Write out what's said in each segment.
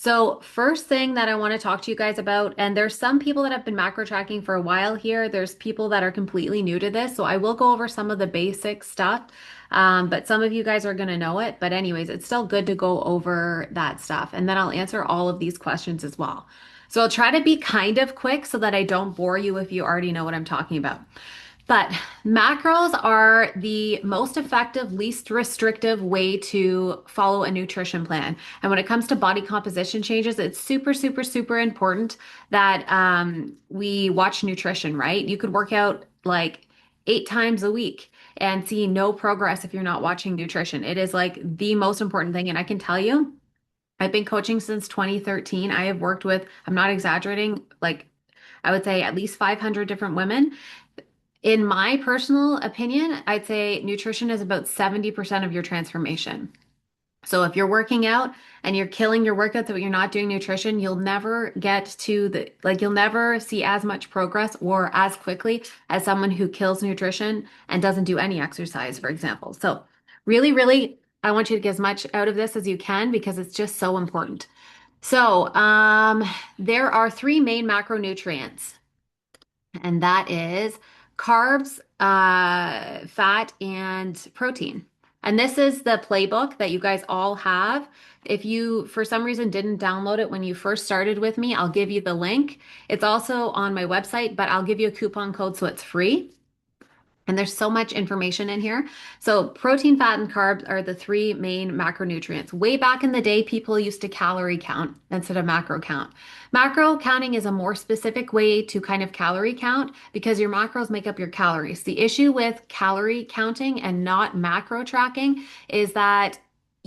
So, first thing that I want to talk to you guys about, and there's some people that have been macro tracking for a while here. There's people that are completely new to this. So, I will go over some of the basic stuff, but some of you guys are going to know it. But, anyways, it's still good to go over that stuff. And then I'll answer all of these questions as well. So, I'll try to be kind of quick so that I don't bore you if you already know what I'm talking about. But macros are the most effective, least restrictive way to follow a nutrition plan. And when it comes to body composition changes, it's super, super, super important that we watch nutrition, right? You could work out like 8 times a week and see no progress if you're not watching nutrition. It is like the most important thing. And I can tell you, I've been coaching since 2013. I have worked with, I'm not exaggerating, like I would say at least 500 different women. In my personal opinion, I'd say nutrition is about 70% of your transformation. So if you're working out and you're killing your workouts, but you're not doing nutrition, you'll never get to you'll never see as much progress or as quickly as someone who kills nutrition and doesn't do any exercise, for example. So really, really, I want you to get as much out of this as you can because it's just so important. So, there are three main macronutrients, and that is carbs, fat, and protein. And this is the playbook that you guys all have. If you, for some reason, didn't download it when you first started with me, I'll give you the link. It's also on my website, but I'll give you a coupon code so it's free. And there's so much information in here. So, protein, fat, and carbs are the three main macronutrients. Way back in the day, people used to calorie count instead of macro count. Macro counting is a more specific way to kind of calorie count because your macros make up your calories. The issue with calorie counting and not macro tracking is that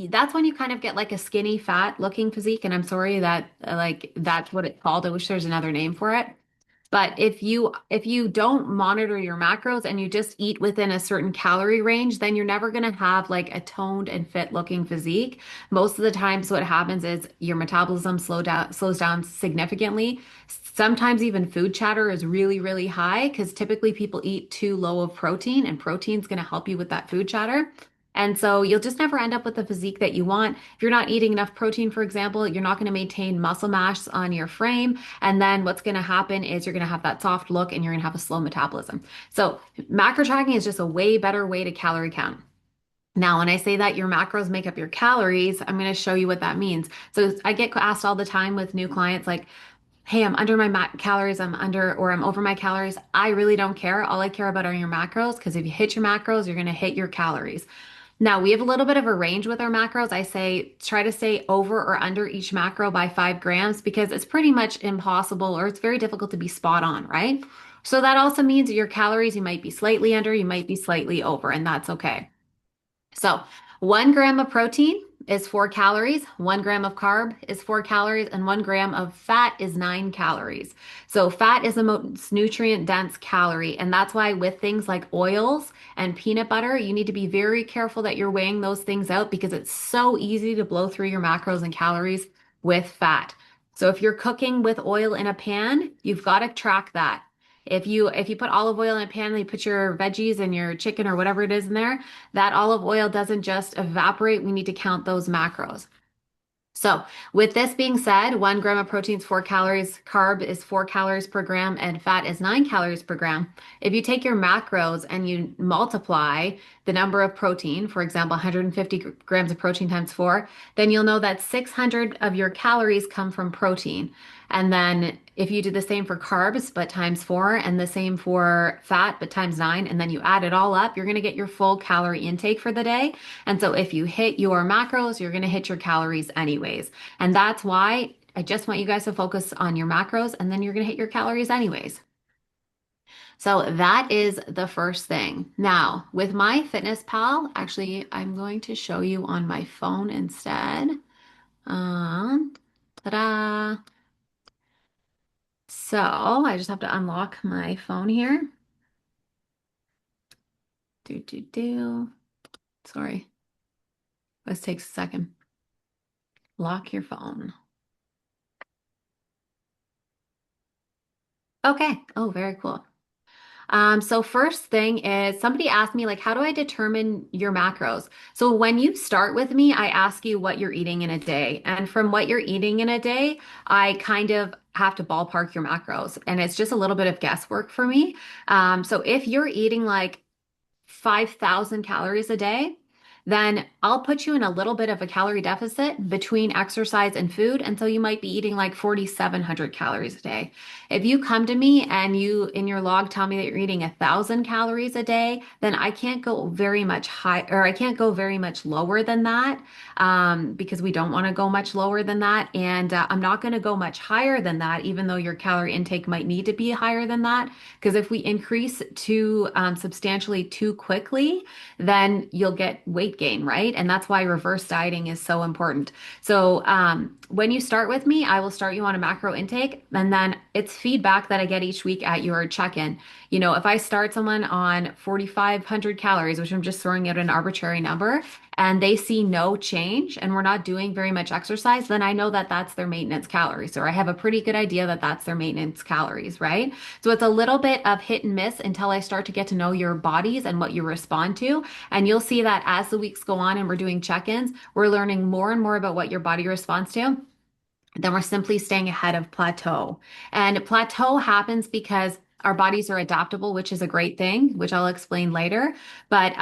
that's when you kind of get like a skinny, fat looking physique. And I'm sorry that like that's what it's called. I wish there's another name for it. But if you don't monitor your macros and you just eat within a certain calorie range, then you're never going to have like a toned and fit looking physique. Most of the times what happens is your metabolism slows down significantly. Sometimes even food chatter is really, really high because typically people eat too low of protein and protein's going to help you with that food chatter. And so you'll just never end up with the physique that you want. If you're not eating enough protein, for example, you're not going to maintain muscle mass on your frame. And then what's going to happen is you're going to have that soft look and you're going to have a slow metabolism. So macro tracking is just a way better way to calorie count. Now, when I say that your macros make up your calories, I'm going to show you what that means. So I get asked all the time with new clients, like, hey, I'm under my calories, I'm under or I'm over my calories. I really don't care. All I care about are your macros because if you hit your macros, you're going to hit your calories. Now, we have a little bit of a range with our macros. I say try to stay over or under each macro by 5 grams because it's pretty much impossible or it's very difficult to be spot on, right? So that also means your calories, you might be slightly under, you might be slightly over, and that's okay. So, 1 gram of protein is 4 calories, 1 gram of carb is 4 calories, and 1 gram of fat is 9 calories. So, fat is the most nutrient dense calorie, and that's why with things like oils and peanut butter, you need to be very careful that you're weighing those things out because it's so easy to blow through your macros and calories with fat. So, if you're cooking with oil in a pan, you've got to track that. If you put olive oil in a pan and you put your veggies and your chicken or whatever it is in there, that olive oil doesn't just evaporate. We need to count those macros. So, with this being said, 1 gram of protein is 4 calories, carb is 4 calories per gram, and fat is 9 calories per gram. If you take your macros and you multiply the number of protein, for example, 150 grams of protein times 4, then you'll know that 600 of your calories come from protein. And then if you do the same for carbs, but times 4, and the same for fat, but times 9, and then you add it all up, you're going to get your full calorie intake for the day. And so if you hit your macros, you're going to hit your calories anyways. And that's why I just want you guys to focus on your macros and then you're going to hit your calories anyways. So that is the first thing. Now, with MyFitnessPal, actually, I'm going to show you on my phone instead. Um, ta-da. So I just have to unlock my phone here. Do, do, do. Sorry. This takes a second. Lock your phone. Okay. Oh, very cool. So first thing is somebody asked me like, how do I determine your macros? So when you start with me, I ask you what you're eating in a day. And from what you're eating in a day, I kind of have to ballpark your macros. And it's just a little bit of guesswork for me. So if you're eating like 5,000 calories a day, then I'll put you in a little bit of a calorie deficit between exercise and food. And so you might be eating like 4,700 calories a day. If you come to me and you in your log tell me that you're eating 1,000 calories a day, then I can't go very much high or I can't go very much lower than that because we don't want to go much lower than that. And I'm not going to go much higher than that, even though your calorie intake might need to be higher than that. Because if we increase too substantially too quickly, then you'll get weight gain, right? And that's why reverse dieting is so important. So when you start with me, I will start you on a macro intake, and then it's feedback that I get each week at your check-in. You know, if I start someone on 4,500 calories, which I'm just throwing out an arbitrary number, and they see no change and we're not doing very much exercise, then I know that that's their maintenance calories. Or I have a pretty good idea that that's their maintenance calories, right? So it's a little bit of hit and miss until I start to get to know your bodies and what you respond to. And you'll see that as the weeks go on and we're doing check-ins, we're learning more and more about what your body responds to. Then we're simply staying ahead of plateau. And plateau happens because our bodies are adaptable, which is a great thing, which I'll explain later. But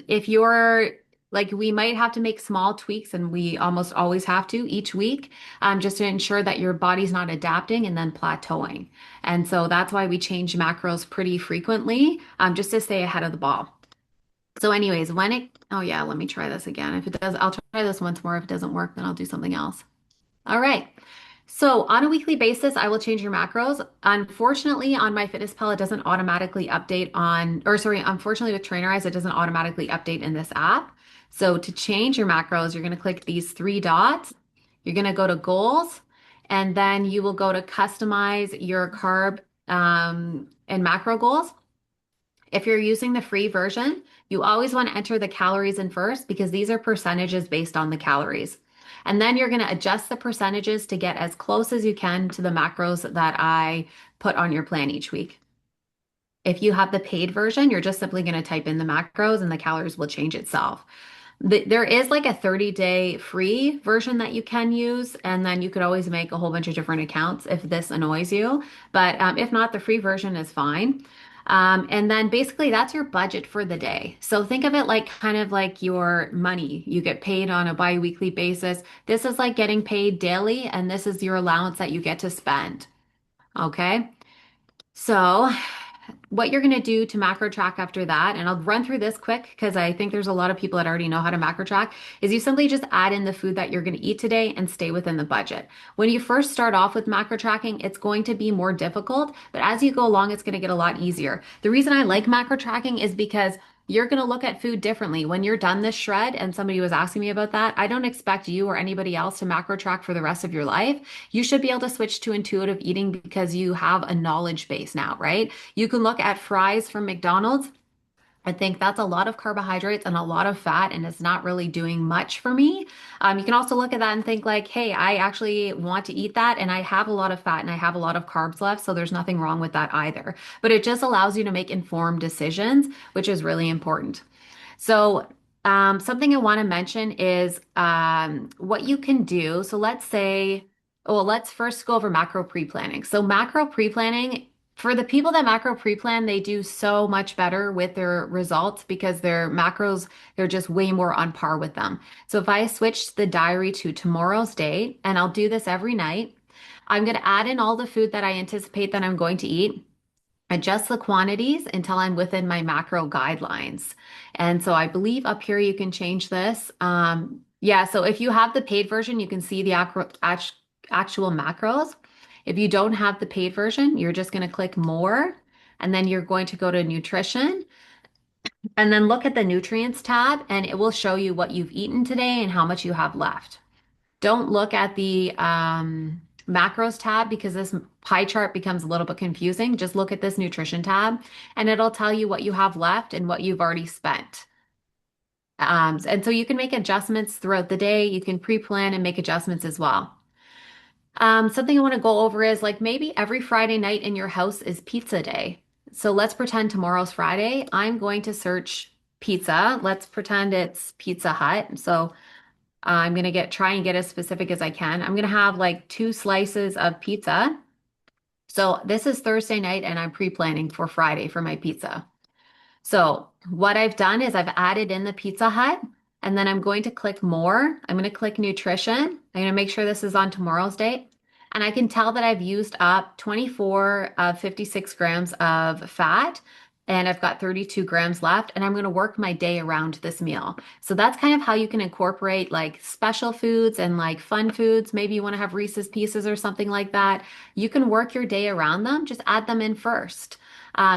if you're like, we might have to make small tweaks, and we almost always have to each week, just to ensure that your body's not adapting and then plateauing. And so that's why we change macros pretty frequently, just to stay ahead of the ball. So, anyways, oh yeah, let me try this again. If it does, I'll try this once more. If it doesn't work, then I'll do something else. All right. So on a weekly basis, I will change your macros. Unfortunately, on MyFitnessPal, it doesn't automatically update unfortunately with Trainerize, it doesn't automatically update in this app. So to change your macros, you're going to click these three dots. You're going to go to goals, and then you will go to customize your carb and macro goals. If you're using the free version, you always want to enter the calories in first because these are percentages based on the calories. And then you're going to adjust the percentages to get as close as you can to the macros that I put on your plan each week. If you have the paid version, you're just simply going to type in the macros and the calories will change itself. There is like a 30-day free version that you can use, and then you could always make a whole bunch of different accounts if this annoys you. But if not, the free version is fine. And then basically that's your budget for the day. So think of it like kind of like your money. You get paid on a bi-weekly basis. This is like getting paid daily, and this is your allowance that you get to spend. Okay. So what you're going to do to macro track after that, and I'll run through this quick because I think there's a lot of people that already know how to macro track, is you simply just add in the food that you're going to eat today and stay within the budget. When you first start off with macro tracking, it's going to be more difficult, but as you go along, it's going to get a lot easier. The reason I like macro tracking is because you're going to look at food differently. When you're done this shred, and somebody was asking me about that, I don't expect you or anybody else to macro track for the rest of your life. You should be able to switch to intuitive eating because you have a knowledge base now, right? You can look at fries from McDonald's. I think that's a lot of carbohydrates and a lot of fat, and it's not really doing much for me. You can also look at that and think like, hey, I actually want to eat that, and I have a lot of fat and I have a lot of carbs left, so there's nothing wrong with that either. But it just allows you to make informed decisions, which is really important. So, something I want to mention is what you can do. So, let's first go over macro pre-planning. So, macro pre-planning, for the people that macro pre-plan, they do so much better with their results because their macros, they're just way more on par with them. So, if I switch the diary to tomorrow's date, and I'll do this every night, I'm going to add in all the food that I anticipate that I'm going to eat, adjust the quantities until I'm within my macro guidelines. And so I believe up here you can change this. Yeah, so if you have the paid version, you can see the actual macros. If you don't have the paid version, you're just going to click more, and then you're going to go to nutrition, and then look at the nutrients tab, and it will show you what you've eaten today and how much you have left. Don't look at the macros tab because this pie chart becomes a little bit confusing. Just look at this nutrition tab, and it'll tell you what you have left and what you've already spent. And so you can make adjustments throughout the day. You can pre-plan and make adjustments as well. Something I want to go over is like maybe every Friday night in your house is pizza day. So let's pretend tomorrow's Friday. I'm going to search pizza. Let's pretend it's Pizza Hut. So I'm gonna get try and get as specific as I can. I'm gonna have like 2 slices of pizza. So this is Thursday night and I'm pre-planning for Friday for my pizza. So what I've done is I've added in the Pizza Hut and then I'm going to click more. I'm going to click nutrition. I'm going to make sure this is on tomorrow's date. And I can tell that I've used up 24 of 56 grams of fat and I've got 32 grams left and I'm going to work my day around this meal. So that's kind of how you can incorporate like special foods and like fun foods. Maybe you want to have Reese's Pieces or something like that. You can work your day around them. Just add them in first.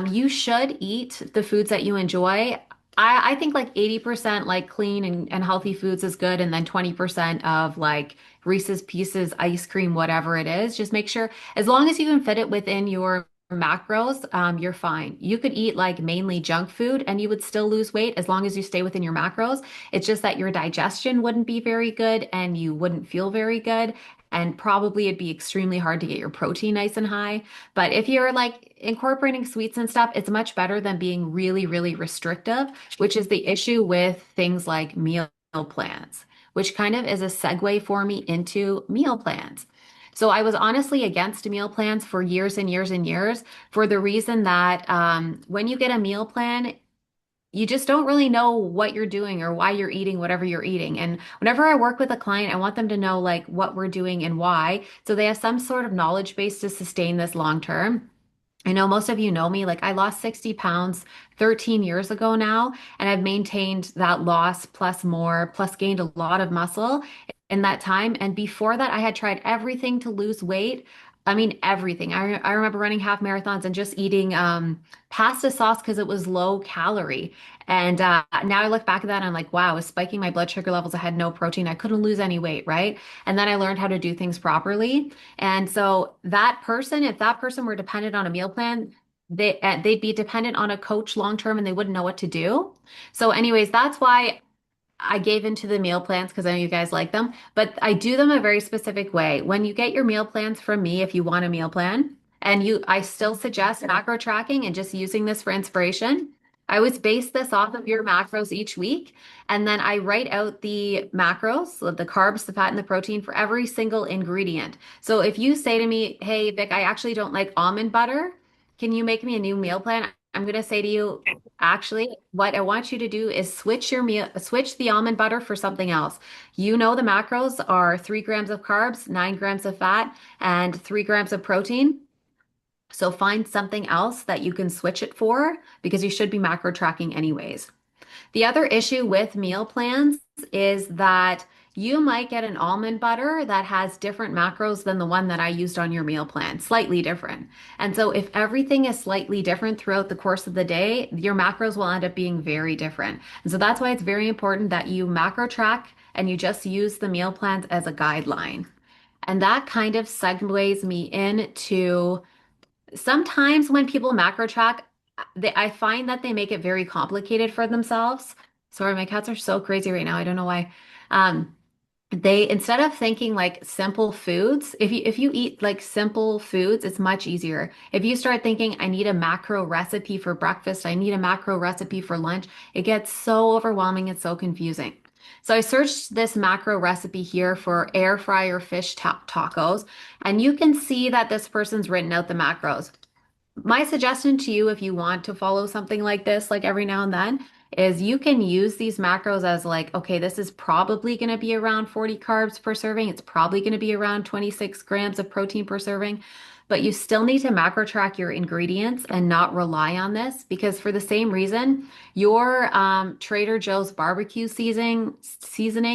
You should eat the foods that you enjoy. I think like 80% like clean and healthy foods is good, and then 20% of like Reese's Pieces, ice cream, whatever it is. Just make sure, as long as you can fit it within your macros, you're fine. You could eat like mainly junk food and you would still lose weight as long as you stay within your macros. It's just that your digestion wouldn't be very good and you wouldn't feel very good. And probably it'd be extremely hard to get your protein nice and high. But if you're like incorporating sweets and stuff, it's much better than being really, really restrictive, which is the issue with things like meal plans, which kind of is a segue for me into meal plans. So I was honestly against meal plans for years and years and years for the reason that when you get a meal plan, you just don't really know what you're doing or why you're eating whatever you're eating. And whenever I work with a client, I want them to know like what we're doing and why. So they have some sort of knowledge base to sustain this long term. I know most of you know me, like I lost 60 pounds 13 years ago now, and I've maintained that loss plus more, plus gained a lot of muscle in that time. And before that, I had tried everything to lose weight. I mean, everything. I remember running half marathons and just eating pasta sauce because it was low calorie. And now I look back at that and I'm like, wow, I was spiking my blood sugar levels. I had no protein. I couldn't lose any weight, right? And then I learned how to do things properly. And so that person, if that person were dependent on a meal plan, they'd be dependent on a coach long term and they wouldn't know what to do. So anyways, that's why I gave into the meal plans because I know you guys like them, but I do them a very specific way. When you get your meal plans from me, if you want a meal plan, I still suggest macro tracking and just using this for inspiration. I always base this off of your macros each week, and then I write out the macros, so the carbs, the fat, and the protein for every single ingredient. So if you say to me, "Hey, Vic, I actually don't like almond butter. Can you make me a new meal plan?" I'm going to say to you, actually, what I want you to do is switch the almond butter for something else. You know the macros are 3 grams of carbs, 9 grams of fat, and 3 grams of protein. So find something else that you can switch it for because you should be macro tracking anyways. The other issue with meal plans is that you might get an almond butter that has different macros than the one that I used on your meal plan, slightly different. And so if everything is slightly different throughout the course of the day, your macros will end up being very different. And so that's why it's very important that you macro track and you just use the meal plans as a guideline. And that kind of segues me into sometimes when people macro track, I find that they make it very complicated for themselves. Sorry, my cats are so crazy right now. I don't know why. Um, they instead of thinking like simple foods, if you eat like simple foods, it's much easier. If you start thinking, I need a macro recipe for breakfast, I need a macro recipe for lunch, it gets so overwhelming and so confusing. So I searched this macro recipe here for air fryer fish tacos, and you can see that this person's written out the macros. My suggestion to you, if you want to follow something like this, like every now and then, is you can use these macros as like, okay, this is probably going to be around 40 carbs per serving. It's probably going to be around 26 grams of protein per serving. But you still need to macro track your ingredients and not rely on this because for the same reason, your Trader Joe's barbecue seasoning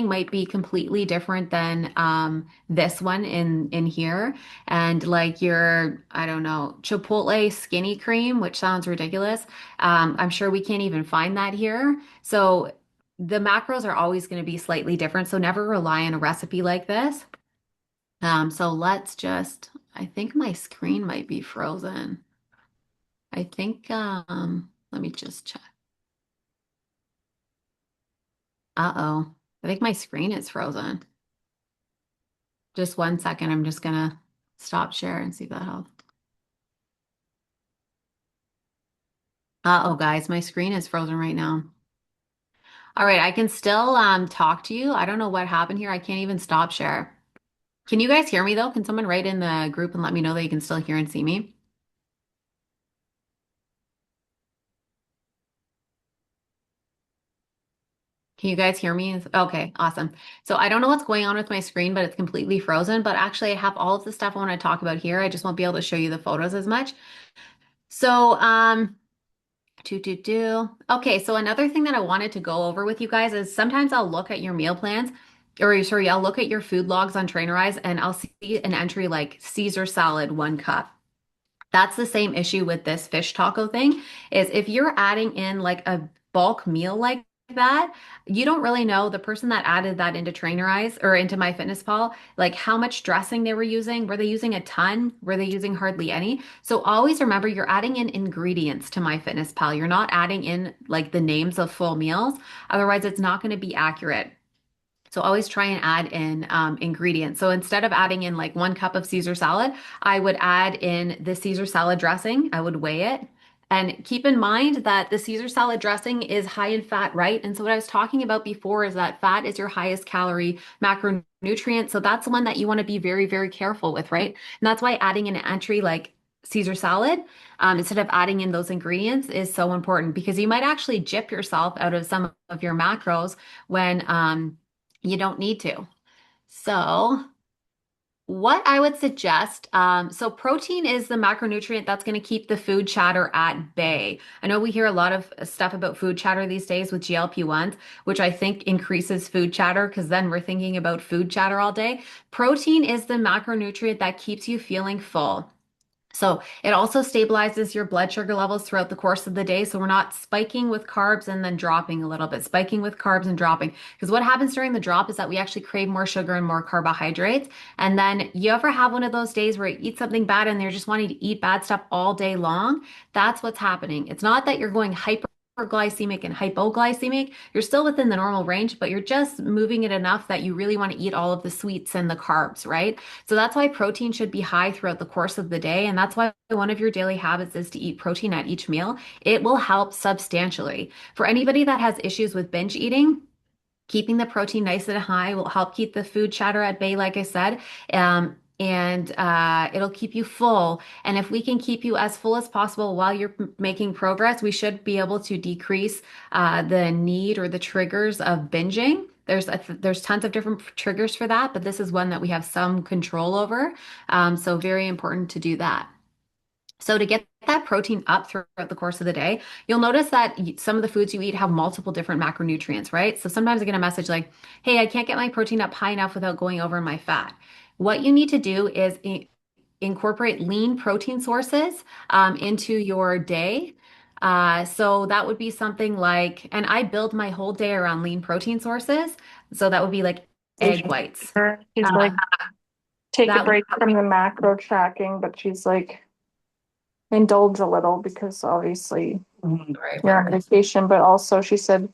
might be completely different than this one in here. And like your, I don't know, Chipotle skinny cream, which sounds ridiculous. I'm sure we can't even find that here. So the macros are always going to be slightly different. So never rely on a recipe like this. So let's just, I think my screen might be frozen. I think, let me just check. Uh-oh. I think my screen is frozen. Just 1 second. I'm just gonna stop share and see if that helps. Uh-oh, guys, my screen is frozen right now. All right, I can still talk to you. I don't know what happened here. I can't even stop share. Can you guys hear me though? Can someone write in the group and let me know that you can still hear and see me? Can you guys hear me? Okay, awesome. So I don't know what's going on with my screen, but it's completely frozen. But actually, I have all of the stuff I want to talk about here. I just won't be able to show you the photos as much. So, Okay, so another thing that I wanted to go over with you guys is sometimes I'll look at your meal plans, or sorry, I'll look at your food logs on Trainerize and I'll see an entry like Caesar salad, 1 cup. That's the same issue with this fish taco thing, is if you're adding in like a bulk meal like that, you don't really know the person that added that into Trainerize or into MyFitnessPal, like how much dressing they were using. Were they using a ton? Were they using hardly any? So always remember you're adding in ingredients to MyFitnessPal. You're not adding in like the names of full meals. Otherwise, it's not going to be accurate. So always try and add in ingredients. So instead of adding in like 1 cup of Caesar salad, I would add in the Caesar salad dressing. I would weigh it. And keep in mind that the Caesar salad dressing is high in fat, right? And so what I was talking about before is that fat is your highest calorie macronutrient. So that's the one that you want to be very, very careful with, right? And that's why adding in an entry like Caesar salad, instead of adding in those ingredients is so important because you might actually gyp yourself out of some of your macros when you don't need to. So, what I would suggest, so protein is the macronutrient that's going to keep the food chatter at bay. I know we hear a lot of stuff about food chatter these days with GLP-1s, which I think increases food chatter because then we're thinking about food chatter all day. Protein is the macronutrient that keeps you feeling full. So it also stabilizes your blood sugar levels throughout the course of the day. So we're not spiking with carbs and then dropping a little bit, spiking with carbs and dropping. Because what happens during the drop is that we actually crave more sugar and more carbohydrates. And then you ever have one of those days where you eat something bad and you're just wanting to eat bad stuff all day long? That's what's happening. It's not that you're going hyperglycemic and hypoglycemic. You're still within the normal range, but you're just moving it enough that you really want to eat all of the sweets and the carbs, right? So that's why protein should be high throughout the course of the day. And that's why one of your daily habits is to eat protein at each meal. It will help substantially. For anybody that has issues with binge eating, keeping the protein nice and high will help keep the food chatter at bay, like I said. And it'll keep you full. And if we can keep you as full as possible while you're making progress, we should be able to decrease the need or the triggers of binging. There's tons of different triggers for that, but this is one that we have some control over. So very important to do that. So to get that protein up throughout the course of the day, you'll notice that some of the foods you eat have multiple different macronutrients, right? So sometimes I get a message like, "Hey, I can't get my protein up high enough without going over my fat." What you need to do is incorporate lean protein sources into your day. So that would be something like, and I build my whole day around lean protein sources. So that would be like egg whites. She's Uh, like, take a that break from the macro tracking, but she's like, indulge a little because obviously you're on vacation, but also she said,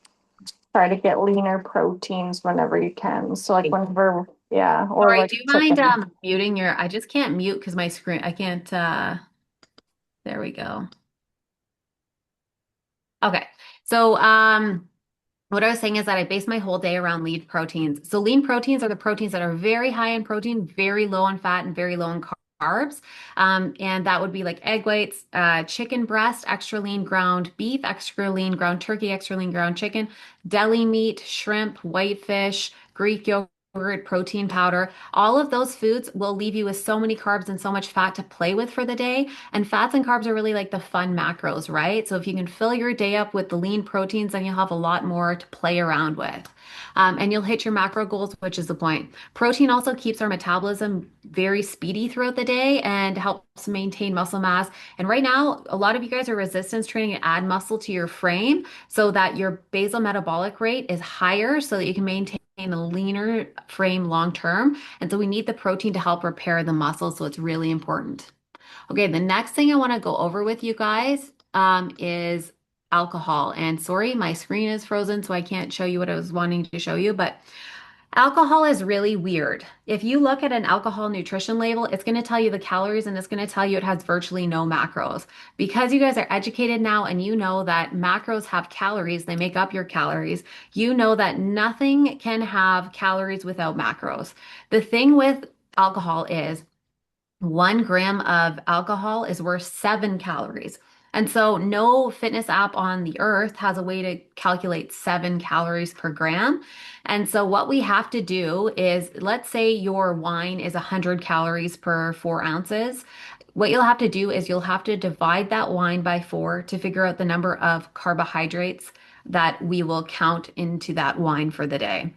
try to get leaner proteins whenever you can. So like whenever, yeah, or Sorry, like do you mind chicken. muting your, I just can't mute because my screen, I can't, there we go. Okay. So, what I was saying is that I base my whole day around lean proteins. So lean proteins are the proteins that are very high in protein, very low in fat, and very low in carbs. And that would be like egg whites, chicken breast, extra lean ground beef, extra lean ground turkey, extra lean ground chicken, deli meat, shrimp, whitefish, Greek yogurt, protein powder. All of those foods will leave you with so many carbs and so much fat to play with for the day. And fats and carbs are really like the fun macros, right? So if you can fill your day up with the lean proteins, then you'll have a lot more to play around with. And you'll hit your macro goals, which is the point. Protein also keeps our metabolism very speedy throughout the day and helps maintain muscle mass. And right now, a lot of you guys are resistance training to add muscle to your frame so that your basal metabolic rate is higher so that you can maintain a leaner frame long term. And so we need the protein to help repair the muscle. So it's really important. Okay, the next thing I want to go over with you guys is alcohol. And sorry, my screen is frozen, so I can't show you what I was wanting to show you. But Alcohol is really weird. If you look at an alcohol nutrition label, it's going to tell you the calories and it's going to tell you it has virtually no macros. Because you guys are educated now and you know that macros have calories, they make up your calories, you know that nothing can have calories without macros. The thing with alcohol is 1 gram of alcohol is worth 7 calories. And so, no fitness app on the earth has a way to calculate 7 calories per gram. And so, what we have to do is, let's say your wine is 100 calories per 4 ounces. What you'll have to do is you'll have to divide that wine by four to figure out the number of carbohydrates that we will count into that wine for the day.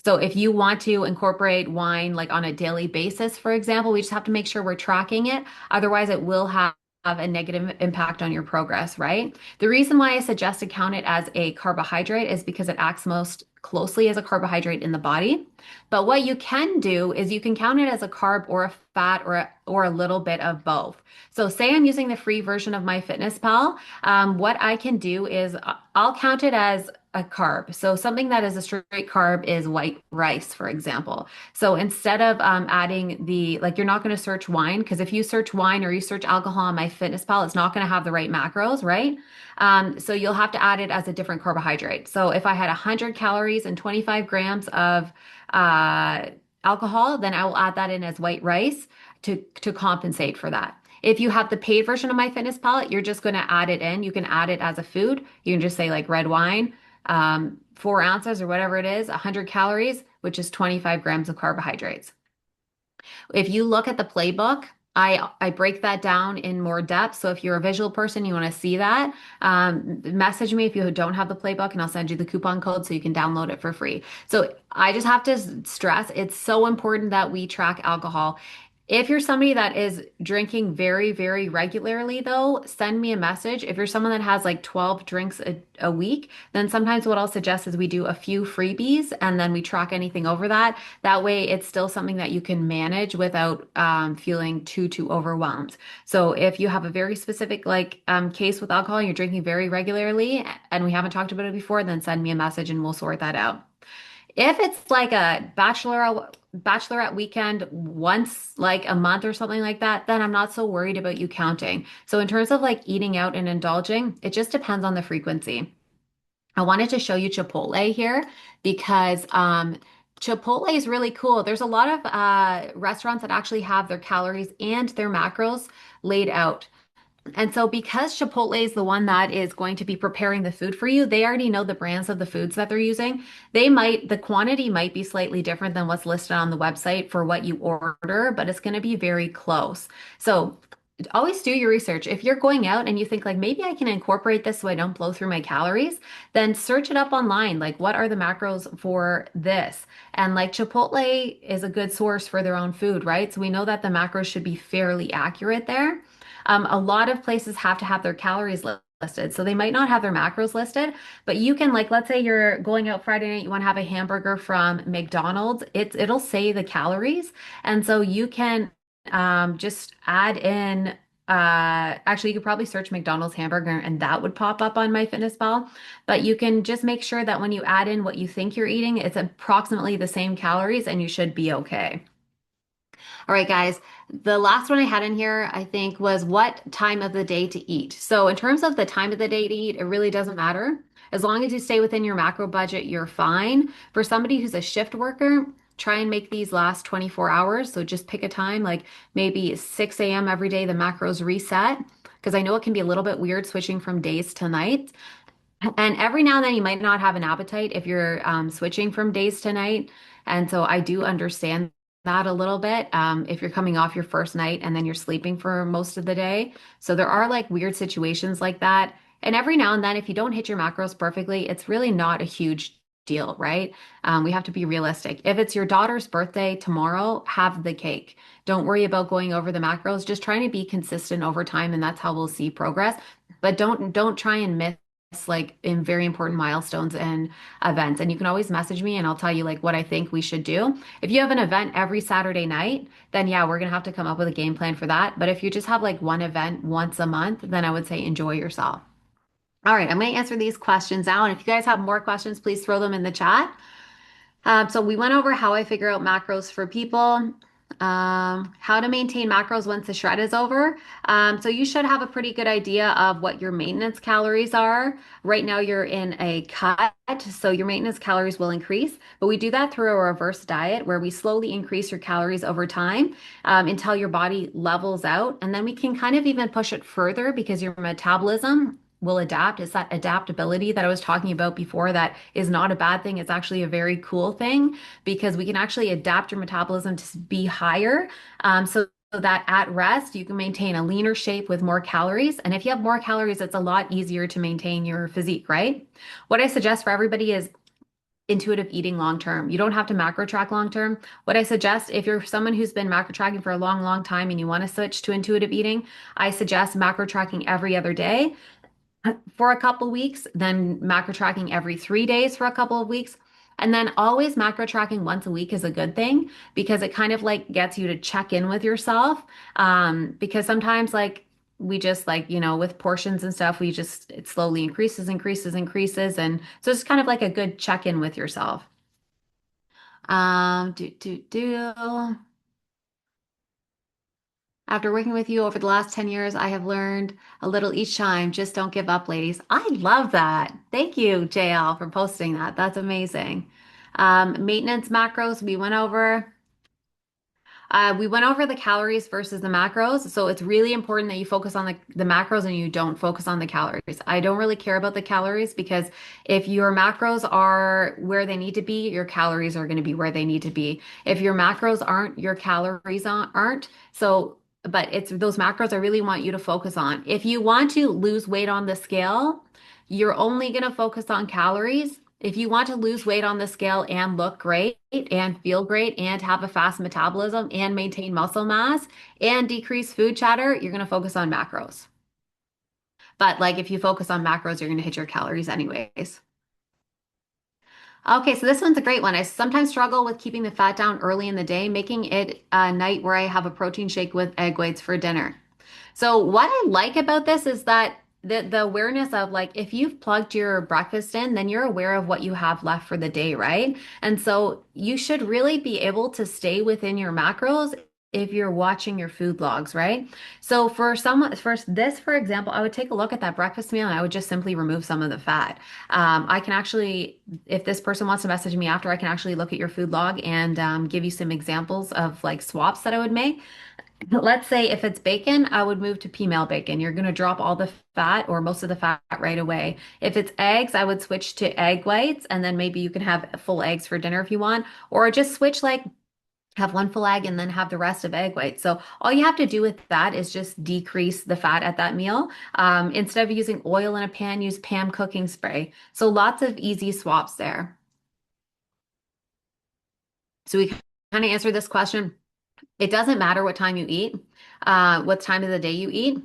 So if you want to incorporate wine like on a daily basis, for example, we just have to make sure we're tracking it. Otherwise, it will have a negative impact on your progress, right? The reason why I suggest to count it as a carbohydrate is because it acts most closely as a carbohydrate in the body. But what you can do is you can count it as a carb or a fat or a little bit of both. So say I'm using the free version of MyFitnessPal. What I can do is I'll count it as a carb. So something that is a straight carb is white rice, for example. So instead of adding like you're not going to search wine because if you search wine or you search alcohol on MyFitnessPal, it's not going to have the right macros, right? So you'll have to add it as a different carbohydrate. So if I had 100 calories and 25 grams of uh, alcohol, then I will add that in as white rice to compensate for that. If you have the paid version of MyFitnessPal, you're just going to add it in. You can add it as a food. You can just say like red wine, 4 ounces or whatever it is, 100 calories, which is 25 grams of carbohydrates. If you look at the playbook, I break that down in more depth. So if you're a visual person, you want to see that, message me if you don't have the playbook, and I'll send you the coupon code so you can download it for free. So I just have to stress it's so important that we track alcohol. If you're somebody that is drinking very, very regularly, though, send me a message. If you're someone that has like 12 drinks a week, then sometimes what I'll suggest is we do a few freebies and then we track anything over that. That way, it's still something that you can manage without feeling too overwhelmed. So if you have a very specific case with alcohol, and you're drinking very regularly, and we haven't talked about it before, then send me a message and we'll sort that out. If it's like a bachelorette weekend once like a month or something like that, then I'm not so worried about you counting. So in terms of like eating out and indulging, it just depends on the frequency. I wanted to show you Chipotle here because Chipotle is really cool. There's a lot of restaurants that actually have their calories and their macros laid out. And so, because Chipotle is the one that is going to be preparing the food for you, they already know the brands of the foods that they're using. The quantity might be slightly different than what's listed on the website for what you order, but it's going to be very close. So, always do your research. If you're going out and you think, like, maybe I can incorporate this so I don't blow through my calories, then search it up online. Like, what are the macros for this? And like, Chipotle is a good source for their own food, right? So, we know that the macros should be fairly accurate there. A lot of places have to have their calories listed. So they might not have their macros listed, but you can like, let's say you're going out Friday night, you want to have a hamburger from McDonald's, it'll say the calories. And so you can just add in actually you could probably search McDonald's hamburger and that would pop up on MyFitnessPal. But you can just make sure that when you add in what you think you're eating, it's approximately the same calories and you should be okay. All right, guys. The last one I had in here, I think, was what time of the day to eat. So, in terms of the time of the day to eat, it really doesn't matter. As long as you stay within your macro budget, you're fine. For somebody who's a shift worker, try and make these last 24 hours. So, just pick a time, like maybe 6 a.m. every day, the macros reset. Because I know it can be a little bit weird switching from days to nights. And every now and then you might not have an appetite if you're switching from days to night. And so I do understand that a little bit if you're coming off your first night and then you're sleeping for most of the day. So there are like weird situations like that. And every now and then, if you don't hit your macros perfectly, it's really not a huge deal, right? We have to be realistic. If it's your daughter's birthday tomorrow, have the cake. Don't worry about going over the macros. Just trying to be consistent over time, and that's how we'll see progress. But don't try and miss like in very important milestones and events. And you can always message me and I'll tell you like what I think we should do. If you have an event every Saturday night, then yeah, we're gonna have to come up with a game plan for that. But if you just have like one event once a month, then I would say enjoy yourself. All right, I'm gonna answer these questions now. And if you guys have more questions, please throw them in the chat. So we went over how I figure out macros for people, how to maintain macros once the shred is over. So you should have a pretty good idea of what your maintenance calories are. Right now you're in a cut, so your maintenance calories will increase, but we do that through a reverse diet where we slowly increase your calories over time until your body levels out. And then we can kind of even push it further because your metabolism will adapt. It's that adaptability that I was talking about before that is not a bad thing. It's actually a very cool thing because we can actually adapt your metabolism to be higher. So that at rest, you can maintain a leaner shape with more calories. And if you have more calories, it's a lot easier to maintain your physique, right? What I suggest for everybody is intuitive eating long term. You don't have to macro track long term. What I suggest, if you're someone who's been macro tracking for a long, long time and you want to switch to intuitive eating, I suggest macro tracking every other day for a couple weeks, then macro tracking every 3 days for a couple of weeks. And then always macro tracking once a week is a good thing because it kind of like gets you to check in with yourself. Because sometimes like we just like, with portions and stuff, it slowly increases, increases, increases. And so it's kind of like a good check in with yourself. Um, do, do, do. After working with you over the last 10 years, I have learned a little each time. Just don't give up, ladies. I love that. Thank you, JL, for posting that. That's amazing. Maintenance macros, we went over the calories versus the macros. So it's really important that you focus on the macros and you don't focus on the calories. I don't really care about the calories because if your macros are where they need to be, your calories are going to be where they need to be. If your macros aren't, your calories aren't. So, but it's those macros I really want you to focus on. If you want to lose weight on the scale, you're only going to focus on calories. If you want to lose weight on the scale and look great and feel great and have a fast metabolism and maintain muscle mass and decrease food chatter, you're going to focus on macros. But like if you focus on macros, you're going to hit your calories anyways. Okay, so this one's a great one. I sometimes struggle with keeping the fat down early in the day, making it a night where I have a protein shake with egg whites for dinner. So what I like about this is that the awareness of like if you've plugged your breakfast in, then you're aware of what you have left for the day, right? And so you should really be able to stay within your macros if you're watching your food logs, right? So for example, I would take a look at that breakfast meal and I would just simply remove some of the fat. I can actually, if this person wants to message me after, I can actually look at your food log and give you some examples of like swaps that I would make. Let's say if it's bacon, I would move to female bacon. You're going to drop all the fat or most of the fat right away. If it's eggs, I would switch to egg whites and then maybe you can have full eggs for dinner if you want, or just switch like have one full egg and then have the rest of egg whites. So all you have to do with that is just decrease the fat at that meal. Instead of using oil in a pan, use Pam cooking spray. So lots of easy swaps there. So we kind of answered this question. It doesn't matter what time you eat, what time of the day you eat.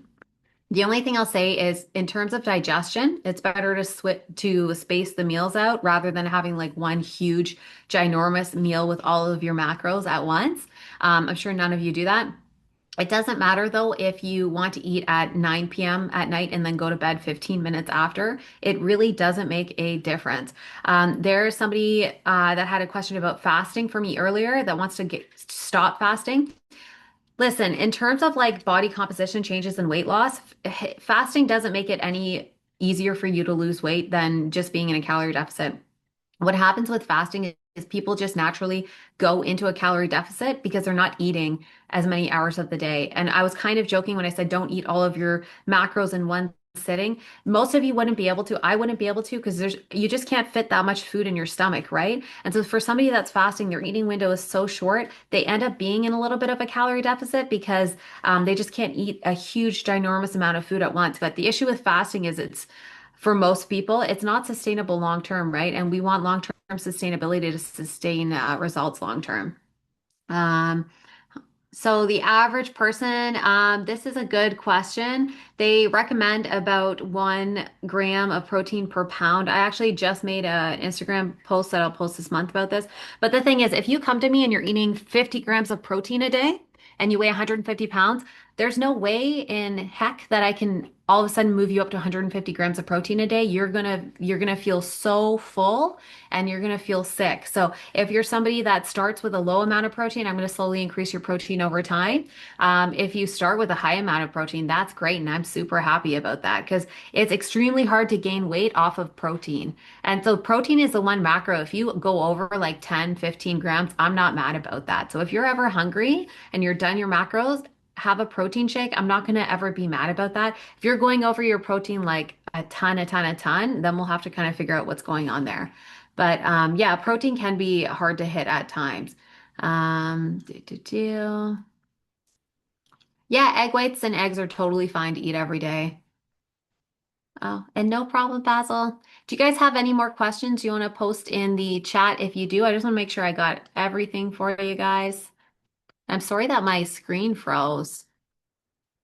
The only thing I'll say is in terms of digestion, it's better to space the meals out rather than having like one huge, ginormous meal with all of your macros at once. I'm sure none of you do that. It doesn't matter though if you want to eat at 9 p.m. at night and then go to bed 15 minutes after. It really doesn't make a difference. There's somebody that had a question about fasting for me earlier that wants to stop fasting. Listen, in terms of like body composition changes and weight loss, fasting doesn't make it any easier for you to lose weight than just being in a calorie deficit. What happens with fasting is people just naturally go into a calorie deficit because they're not eating as many hours of the day. And I was kind of joking when I said don't eat all of your macros in one sitting. Most of you wouldn't be able to. I wouldn't be able to because you just can't fit that much food in your stomach, right? And so for somebody that's fasting, their eating window is so short, they end up being in a little bit of a calorie deficit because they just can't eat a huge, ginormous amount of food at once. But the issue with fasting is it's for most people, it's not sustainable long term, right? And we want long term sustainability to sustain results long term. Um, so the average person, this is a good question. They recommend about 1 gram of protein per pound. I actually just made an Instagram post that I'll post this month about this. But the thing is, if you come to me and you're eating 50 grams of protein a day and you weigh 150 pounds, there's no way in heck that I can all of a sudden move you up to 150 grams of protein a day. You're gonna feel so full and you're gonna feel sick. So if you're somebody that starts with a low amount of protein, I'm gonna slowly increase your protein over time. If you start with a high amount of protein, that's great, and I'm super happy about that because it's extremely hard to gain weight off of protein. And so protein is the one macro. If you go over like 10, 15 grams, I'm not mad about that. So if you're ever hungry and you're done your macros, have a protein shake. I'm not going to ever be mad about that. If you're going over your protein like a ton, a ton, a ton, then we'll have to kind of figure out what's going on there. But yeah, protein can be hard to hit at times. Do, do, do. Yeah, egg whites and eggs are totally fine to eat every day. Oh, and no problem, Basil. Do you guys have any more questions you want to post in the chat? If you do, I just want to make sure I got everything for you guys. I'm sorry that my screen froze.